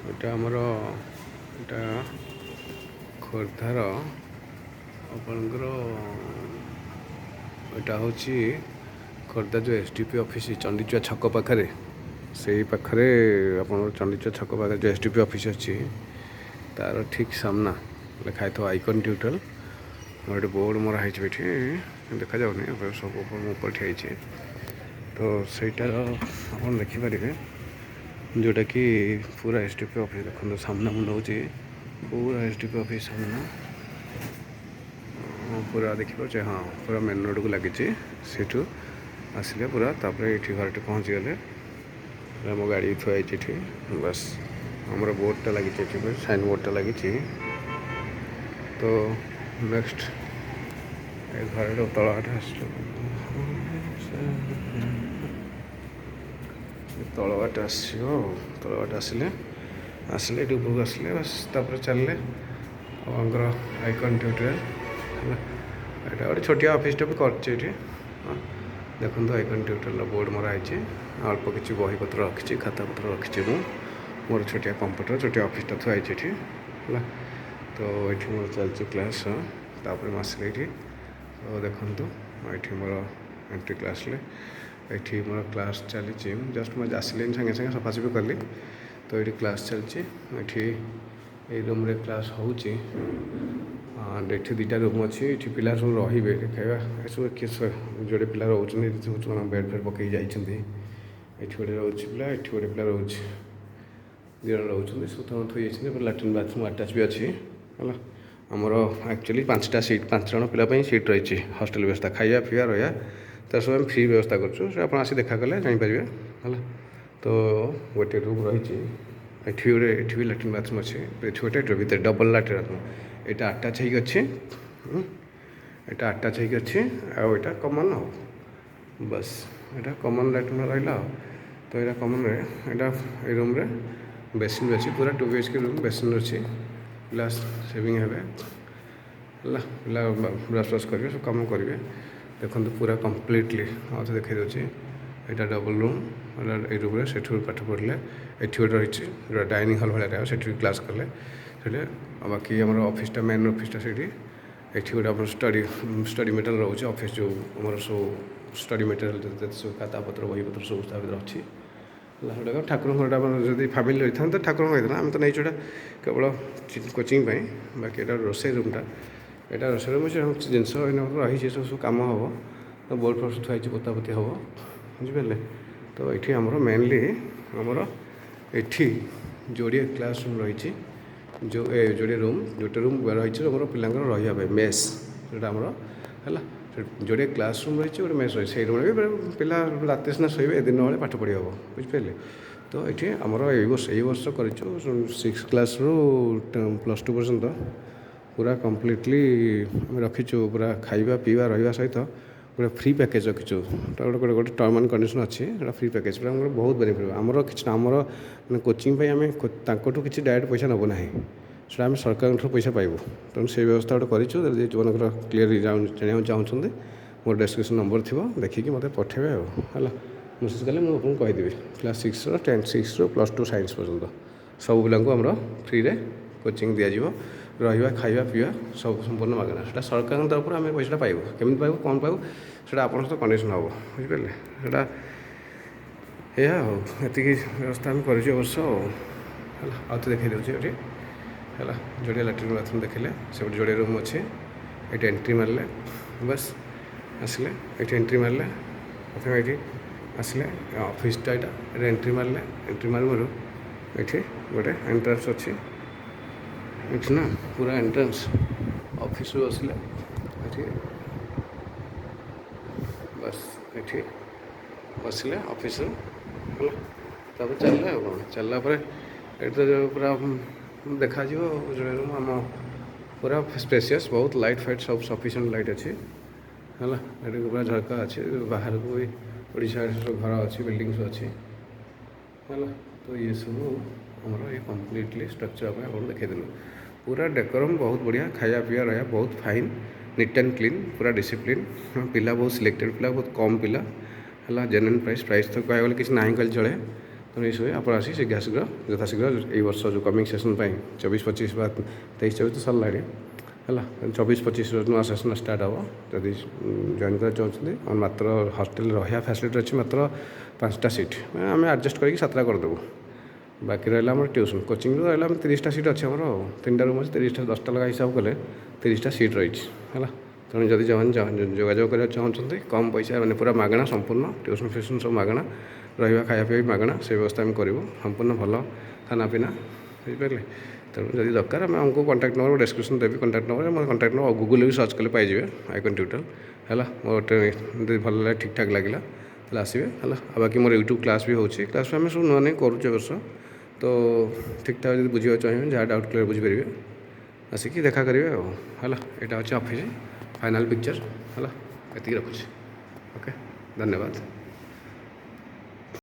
এটা ଆମର এটা ଖୋର୍ଦ୍ଧାର ଆପଣଙ୍କର ଏଇଟା ହେଉଛି ଖୋର୍ଦ୍ଧା ଯେଉଁ SDP ଅଫିସ୍ ଚଣ୍ଡିଚୁଆ ଛକ ପାଖରେ ସେଇ ପାଖରେ ଆପଣଙ୍କର ଚଣ୍ଡିଚୁଆ ଛକ ପାଖରେ ଯେଉଁ SDP ଅଫିସ୍ ଅଛି ତାର ଠିକ୍ ସାମ୍ନା ଲେଖା ହେଇଥିବ ଆଇକନ୍ ଟ୍ୟୁଟୋରିଆଲ୍। ଗୋଟେ ବୋର୍ଡ଼ ମରା ହେଇଛି ଏଠି ଦେଖାଯାଉନି ସବୁ ଉପରେ ଠିଆ ହେଇଛି। ତ ସେଇଟାର ଆପଣ ଦେଖିପାରିବେ ଯେଉଁଟାକି ପୁରା SDP ଅଫିସ୍ ଦେଖନ୍ତୁ ସାମ୍ନା ମୁଁ ନେଉଛି ପୁରା SDP ଅଫିସ୍ ସାମ୍ନା ପୁରା ଦେଖିପାରୁଛେ। ହଁ ପୁରା ମେନ୍ ରୋଡ଼କୁ ଲାଗିଛି। ସେଠୁ ଆସିଲେ ପୁରା ତାପରେ ଏଇଠି ଘରଟି ପହଞ୍ଚିଗଲେ ଆମ ଗାଡ଼ି ଥୁଆ ହେଇଛି ଏଠି। ବାସ୍ ଆମର ବୋର୍ଡ଼ଟା ଲାଗିଛି ଏଠି ସାଇନ୍ ବୋର୍ଡ଼ଟା ଲାଗିଛି। ତ ନେକ୍ସଟ ଏ ଘରର ତଳଘାଟ ଆସିଛୁ ତଳଘାଟ ଆସିବ। ତଳଘାଟ ଆସିଲେ ଏଠି ଉପରକୁ ଆସିଲେ ବାସ୍ ତାପରେ ଚାଲିଲେ ଆପଣଙ୍କର ଆଇକନ୍ ଟ୍ୟୁଟୋରିଆଲ୍ ହେଲା। ଏଇଟା ଗୋଟେ ଛୋଟିଆ ଅଫିସ୍ଟା ବି କରିଛି ଏଠି। ଦେଖନ୍ତୁ ଆଇକନ୍ ଟ୍ୟୁଟୋରିଆଲ୍ ବୋର୍ଡ଼ ମରା ହେଇଛି। ଅଳ୍ପ କିଛି ବହିପତ୍ର ରଖିଛି, ଖାତାପତ୍ର ରଖିଛି। ମୋର ଛୋଟିଆ କମ୍ପ୍ୟୁଟର ଛୋଟିଆ ଅଫିସ୍ଟା ଥୁଆ ହେଇଛି ଏଠି ହେଲା। ତ ଏଠି ମୋର ଚାଲିଛି କ୍ଲାସ୍। ତାପରେ ମୁଁ ଆସିଲି ଏଇଠି ତ ଦେଖନ୍ତୁ ଏଠି ମୋର ଏଣ୍ଟ୍ରି କ୍ଲାସ୍ରେ ଏଠି ମୋର କ୍ଲାସ୍ ଚାଲିଛି। ଜଷ୍ଟ ମୁଁ ଆସିଲିନି ସାଙ୍ଗେ ସାଙ୍ଗେ ସଫାସଫି କଲି। ତ ଏଠି କ୍ଲାସ୍ ଚାଲିଛି। ଏଠି ଏଇ ରୁମ୍ରେ କ୍ଲାସ୍ ହେଉଛି। ଏଠି ଦୁଇଟା ରୁମ୍ ଅଛି। ଏଠି ପିଲା ସବୁ ରହିବେ ଖାଇବା ଏସବୁ ଯୋଡ଼େ ପିଲା ରହୁଛନ୍ତି। ଏଠି ସବୁ କ'ଣ ବେଡ଼୍ ଫେଡ଼୍ ପକାଇକି ଯାଇଛନ୍ତି। ଏଠି ଗୋଟେ ରହୁଛି ପିଲା, ଏଠି ଗୋଟେ ପିଲା ରହୁଛି। ଦୁଇ ଜଣ ରହୁଛନ୍ତି ସବୁ ତମ ଥୋଇ ଯାଇଛନ୍ତି। ଲାଟ୍ରିନ୍ ବାଥରୁମ୍ ଆଟାଚ୍ ବି ଅଛି ହେଲା। ଆମର ଆକ୍ଚୁଆଲି 5ଟା ସିଟ୍ 5 ଜଣ ପିଲା ପାଇଁ ସିଟ୍ ରହିଛି। ହଷ୍ଟେଲ୍ ବ୍ୟବସ୍ଥା ଖାଇବା ପିଇବା ରହିବା ତାର ସବୁ ଆମେ ଫ୍ରି ବ୍ୟବସ୍ଥା କରୁଛୁ। ସେ ଆପଣ ଆସି ଦେଖା କଲେ ଜାଣିପାରିବେ ହେଲା। ତ ଗୋଟେ ରୁମ୍ ରହିଛି। ଏଠି ବି ଲାଟ୍ରିନ୍ ବାଥରୁମ୍ ଅଛି। ଏଠି ଗୋଟେ ଭିତରେ ଡବଲ୍ ଲାଟ୍ରିନ୍ ବାଥରୁମ୍। ଏଇଟା ଆଟାଚ୍ ହେଇକି ଅଛି। ଏଇଟା ଆଟାଚ୍ ହେଇକି ଅଛି ଆଉ ଏଇଟା କମନ୍ ଆଉ ବାସ୍ ଏଇଟା କମନ୍ ଲାଟ୍ରିନ୍ ରହିଲା ଆଉ। ତ ଏଇଟା କମନ୍ରେ ଏଇଟା ଏଇ ରୁମ୍ରେ ବେସିନ୍ ଅଛି। ପୁରା 2 BHK ରୁମ୍ ବେସିନ୍ ଅଛି। ପିଲା ସେଭିଂ ହେବେ ହେଲା। ପିଲା ବ୍ରସ୍ ଫ୍ରସ୍ କରିବେ ସବୁ କାମ କରିବେ। ଦେଖନ୍ତୁ ପୁରା କମ୍ପ୍ଲିଟଲି ମୋତେ ଦେଖାଇ ଦେଉଛି। ଏଇଟା ଡବଲ୍ ରୁମ୍ ହେଲା। ଏଇ ରୁମ୍ରେ ସେଠୁ ପାଠ ପଢ଼ିଲେ। ଏଠି ଗୋଟେ ରହିଛି ଯେଉଁଟା ଡାଇନିଂ ହଲ୍ ଭଳିଆ ରହିବ। ସେଠି କ୍ଲାସ୍ କଲେ ସେଠି। ଆଉ ବାକି ଆମର ଅଫିସ୍ଟା ମେନ୍ ଅଫିସ୍ଟା ସେଇଠି। ଏଠି ଗୋଟେ ଆମର ଷ୍ଟଡି ମେଟେରିଆଲ୍ ରହୁଛି। ଅଫିସ୍ ଯେଉଁ ଆମର ସବୁ ଷ୍ଟଡି ମେଟେରିଆଲ୍ ଯେତେ ସବୁ ଖାତାପତ୍ର ବହିପତ୍ର ସବୁ ତା ଭିତରେ ଅଛି ହେଲା। ସେଗୁଡ଼ାକ ଠାକୁରଙ୍କ ଘରଟା ଆପଣ ଯଦି ଫ୍ୟାମିଲି ରହିଥାନ୍ତେ ଠାକୁରଙ୍କ ହେଇଥିଲା। ଆମେ ତ ନେଇଛୁ ଏଇଟା କେବଳ କୋଚିଂ ପାଇଁ। ବାକି ଏଇଟା ରୋଷେଇ ରୁମ୍ଟା। ଏଇଟା ରୋଷେଇ ରୁମ୍ ଜିନିଷ ଏଇନା ରହିଛି ସବୁ କାମ ହେବ। ବୋର୍ଡ଼ ଫୋର୍ଡ଼ ଥୁଆ ହେଇଛି ପୋତାପୋତି ହେବ ବୁଝିପାରିଲେ। ତ ଏଠି ଆମର ମେନଲି ଆମର ଏଠି ଯୋଡ଼ିଏ କ୍ଲାସ୍ ରୁମ୍ ରହିଛି। ଯୋଡ଼ିଏ ରୁମ୍ ଗୋଟେ ରୁମ୍ ରହିଛି ଆମର ପିଲାଙ୍କର ରହିବା ପାଇଁ ମେସ୍ ଯେଉଁଟା ଆମର ହେଲା। ଯୋଡ଼ିଏ କ୍ଲାସ୍ ରୁମ୍ ରହିଛି ଗୋଟେ ମେସ୍ ରହିଛି। ସେଇ ରୁମ୍ରେ ବି ପିଲା ରାତି ସିନା ଶୋଇବେ ଦିନ ବେଳେ ପାଠ ପଢ଼ି ହେବ ବୁଝିପାରିଲେ। ତ ଏଠି ଆମର ଏଇ ବର୍ଷ କରିଛୁ 6 କ୍ଲାସ୍ରୁ +2 ପର୍ଯ୍ୟନ୍ତ ପୁରା କମ୍ପ୍ଲିଟଲି ଆମେ ରଖିଛୁ। ପୁରା ଖାଇବା ପିଇବା ରହିବା ସହିତ ଗୋଟେ ଫ୍ରି ପ୍ୟାକେଜ୍ ରଖିଛୁ। ଗୋଟେ ଟର୍ମ ଆଣ୍ଡ କଣ୍ଡିସନ୍ ଅଛି। ସେଇଟା ଫ୍ରି ପ୍ୟାକେଜ୍ ପୁରା ଆମର ବହୁତ ବେନିଫିଟ୍ ଆମର କିଛି ଆମର ମାନେ କୋଚିଂ ପାଇଁ ଆମେ ତାଙ୍କଠୁ କିଛି ଡାଇରେକ୍ଟ ପଇସା ନେବୁ ନାହିଁ। ସେଇଟା ଆମେ ସରକାରଙ୍କଠାରୁ ପଇସା ପାଇବୁ। ତେଣୁ ସେଇ ବ୍ୟବସ୍ଥା ଗୋଟେ କରିଛୁ। ଯଦି ଯେଉଁମାନଙ୍କର କ୍ଲିୟରଲି ଜାଣିବାକୁ ଚାହୁଁଛନ୍ତି ମୋର ଡେସ୍କ୍ରିପ୍ସନ୍ ନମ୍ବର ଥିବ ଦେଖିକି ମୋତେ ପଠାଇବେ ଆଉ ହେଲା। ମେସେଜ୍ କଲେ ମୁଁ ଆପଣଙ୍କୁ କହିଦେବି। କ୍ଲାସ୍ 6ରୁ +2 ସାଇନ୍ସ ପର୍ଯ୍ୟନ୍ତ ସବୁ ପିଲାଙ୍କୁ ଆମର ଫ୍ରିରେ କୋଚିଂ ଦିଆଯିବ। ରହିବା ଖାଇବା ପିଇବା ସବୁ ସମ୍ପୂର୍ଣ୍ଣ ମାଗଣା। ସେଇଟା ସରକାରଙ୍କ ତରଫରୁ ଆମେ ପଇସାଟା ପାଇବୁ। କେମିତି ପାଇବୁ କ'ଣ ପାଇବୁ ସେଇଟା ଆପଣଙ୍କ ସହିତ କଣ୍ଡିସନ୍ ହେବ ବୁଝିପାରିଲେ। ସେଇଟା ଏଇଆ ଆଉ ଏତିକି ବ୍ୟବସ୍ଥା ଆମେ କରିଛୁ ଏ ବର୍ଷ ଆଉ ହେଲା। ଆଉ ତ ଦେଖାଇ ଦେଉଛି ଏଠି ହେଲା। ଯୋଡ଼ିଏ ଲାଟ୍ରିନ୍ ବାଥରୁମ୍ ଦେଖିଲେ ସେପଟେ ଯୋଡ଼ିଏ ରୁମ୍ ଅଛି। ଏଠି ଏଣ୍ଟ୍ରି ମାରିଲେ ବାସ୍ ଆସିଲେ ଏଠି ଏଣ୍ଟ୍ରି ମାରିଲେ ପ୍ରଥମେ ଏଠି ଆସିଲେ ଅଫିସ୍ଟା ଏଇଟା ଏଣ୍ଟ୍ରି ମାରିଲେ। ଏଣ୍ଟ୍ରି ମାରିବାରୁ ଏଠି ଗୋଟେ ଏଣ୍ଟ୍ରାନ୍ସ ଅଛି। ଏଠି ନା ପୁରା ଏଣ୍ଟ୍ରାନ୍ସ ଅଫିସ୍ରୁ ଆସିଲେ ଏଠି ବାସ୍ ଏଠି ବସିଲେ ଅଫିସ୍ରୁ ହେଲା। ତାପରେ ଚାଲିଲେ ଆଉ କ'ଣ ଚାଲିଲା ପରେ ଏଠି ତ ଯେଉଁ ପୁରା ଦେଖାଯିବ ଯେଉଁ ଆମ ପୁରା ସ୍ପେସିୟସ୍ ବହୁତ ଲାଇଟ୍ ଫାଇଟ୍ ସବୁ ସଫିସିଏଣ୍ଟ ଲାଇଟ୍ ଅଛି ହେଲା। ଏଠି ପୁରା ଝରକା ଅଛି। ବାହାରକୁ ବି ଓଡ଼ିଶାରେ ସବୁ ଘର ଅଛି ବିଲ୍ଡିଂସ୍ ଅଛି ହେଲା। ତ ଇଏ ସବୁ ଆମର ଏ କମ୍ପ୍ଲିଟଲି ଷ୍ଟ୍ରକ୍ଚର୍ ପାଇଁ ଆପଣଙ୍କୁ ଦେଖାଇଦେଲୁ। ପୁରା ଡେକୋରମ୍ ବହୁତ ବଢ଼ିଆ। ଖାଇବା ପିଇବା ରହିବା ବହୁତ ଫାଇନ୍ ନିଟ୍ ଆଣ୍ଡ କ୍ଲିନ୍ ପୁରା ଡିସିପ୍ଲିନ୍। ପିଲା ବହୁତ ସିଲେକ୍ଟେଡ଼ ପିଲା ବହୁତ କମ୍ ପିଲା ହେଲା। ଜେନ୍ୟୁନ୍ ପ୍ରାଇସ୍ ତ କହିବାକୁ ଗଲେ କିଛି ନାହିଁ କହିଲେ ଚଳେ। ତେଣୁ ଏଇସବୁ ଆପଣ ଆସି ଶୀଘ୍ର ଯଥାଶୀଘ୍ର ଏଇ ବର୍ଷ ଯେଉଁ କମିଂ ସେସନ୍ ପାଇଁ 24-25 ବା 23-24 ତ ସରିଲାଣି ହେଲା, 24-25 ନୂଆ ସେସନ୍ ଷ୍ଟାର୍ଟ ହେବ। ଯଦି ଜଏନ୍ କରିବାକୁ ଚାହୁଁଛନ୍ତି ଆମର ମାତ୍ର ହଷ୍ଟେଲରେ ରହିବା ଫ୍ୟାସିଲିଟି ଅଛି, ମାତ୍ର 5ଟା ସିଟ୍, ଆମେ ଆଡ଼ଜଷ୍ଟ କରିକି 7ଟା କରିଦେବୁ। ବାକି ରହିଲା ଆମର ଟ୍ୟୁସନ୍ କୋଚିଂରୁ ରହିଲା ଆମେ 30ଟା ସିଟ୍ ଅଛି ଆମର, 3ଟା ରୁମ୍ ଅଛି, 30ଟା 10ଟା ଲେଖା ହିସାବ କଲେ 30ଟା ସିଟ୍ ରହିଛି ହେଲା। ତେଣୁ ଯଦି ଯୋଗାଯୋଗ କରିବାକୁ ଚାହୁଁଛନ୍ତି କମ୍ ପଇସା ମାନେ ପୁରା ମାଗଣା ସମ୍ପୂର୍ଣ୍ଣ ଟ୍ୟୁସନ୍ ଫ୍ୟୁସନ୍ ସବୁ ମାଗଣା, ରହିବା ଖାଇବା ପିଇବା ମାଗଣା, ସେ ବ୍ୟବସ୍ଥା ଆମେ କରିବୁ ସମ୍ପୂର୍ଣ୍ଣ ଭଲ ଖାନା ପିନା, ବୁଝିପାରିଲେ। ତେଣୁ ଯଦି ଦରକାର ଆମେ ଆମକୁ କଣ୍ଟାକ୍ଟ ନମ୍ବର ଡେସ୍କ୍ରିପ୍ସନ୍ ଦେବି, କଣ୍ଟାକ୍ଟ ନମ୍ବର ମୋ କଣ୍ଟାକ୍ଟ ନମ୍ବର ଗୁଗୁଲରେ ବି ସର୍ଚ୍ଚ କଲେ ପାଇଯିବେ ଆଇକନ୍ ଟ୍ୟୁଟୋରିଆଲ୍ ହେଲା। ମୋର ଯଦି ଭଲ ଲାଗେ ଠିକ୍ଠାକ୍ ଲାଗିଲା ତାହେଲେ ଆସିବେ ହେଲା। ଆଉ ବାକି ମୋର ୟୁଟ୍ୟୁବ୍ କ୍ଲାସ୍ ବି ହେଉଛି, କ୍ଲାସ୍ ବି ଆମେ ସବୁ ନୂଆ କରୁଛୁ ଏ ବର୍ଷ, ତ ଠିକ୍ଠାକ୍ ଯଦି ବୁଝିବାକୁ ଚାହିଁବେ ଯାହା ଡାଉଟ୍ କ୍ଲିୟର ବୁଝିପାରିବେ ଆସିକି ଦେଖା କରିବେ ଆଉ ହେଲା। ଏଇଟା ହେଉଛି ଅଫିସ୍ ଫାଇନାଲ୍ ପିକ୍ଚର୍ ହେଲା, ଏତିକି ରଖୁଛି, ଓକେ, ଧନ୍ୟବାଦ।